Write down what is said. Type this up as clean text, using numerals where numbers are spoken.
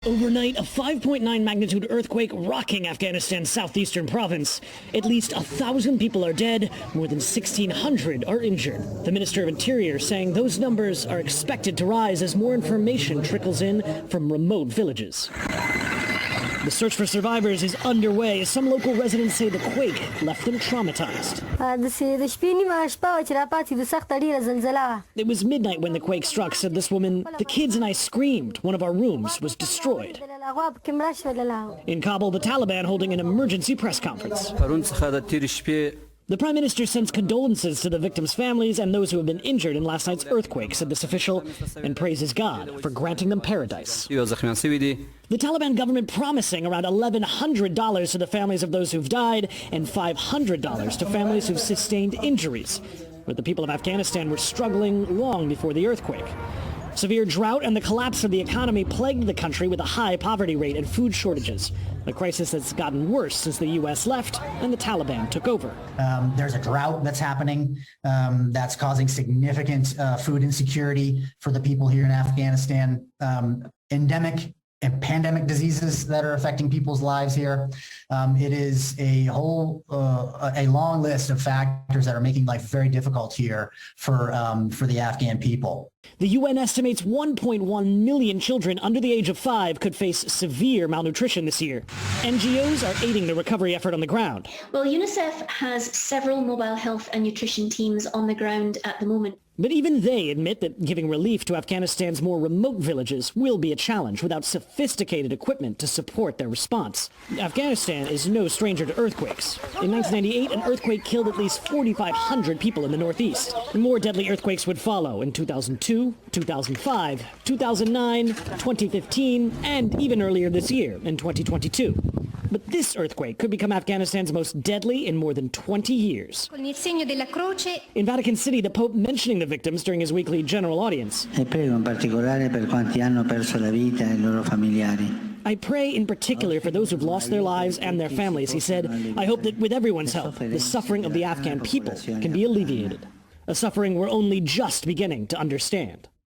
Overnight, a 5.9 magnitude earthquake rocking Afghanistan's southeastern province. At least 1,000 people are dead, more than 1,600 are injured. The Minister of Interior saying those numbers are expected to rise as more information trickles in from remote villages. The search for survivors is underway as some local residents say the quake left them traumatized. It was midnight when the quake struck, said this woman. The kids and I screamed. One of our rooms was destroyed. In Kabul, the Taliban holding an emergency press conference. The Prime Minister sends condolences to the victims' families and those who have been injured in last night's earthquake, said this official, and praises God for granting them paradise. The Taliban government promising around $1,100 to the families of those who've died and $500 to families who've sustained injuries. But the people of Afghanistan were struggling long before the earthquake. Severe drought and the collapse of the economy plagued the country with a high poverty rate and food shortages, a crisis that's gotten worse since the U.S. left and the Taliban took over. There's a drought that's happening that's causing significant food insecurity for the people here in Afghanistan. Endemic and pandemic diseases that are affecting people's lives here. It is a long list of factors that are making life very difficult here for the Afghan people. The UN estimates 1.1 million children under the age of 5 could face severe malnutrition this year. NGOs are aiding the recovery effort on the ground. Well, UNICEF has several mobile health and nutrition teams on the ground at the moment. But even they admit that giving relief to Afghanistan's more remote villages will be a challenge without sophisticated equipment to support their response. Afghanistan is no stranger to earthquakes. In 1998, an earthquake killed at least 4,500 people in the northeast. More deadly earthquakes would follow in 2002, 2005, 2009, 2015, and even earlier this year in 2022. But this earthquake could become Afghanistan's most deadly in more than 20 years. In Vatican City, the Pope mentioning the victims during his weekly general audience. I pray in particular for those who've lost their lives and their families, he said. I hope that with everyone's help, the suffering of the Afghan people can be alleviated. A suffering we're only just beginning to understand.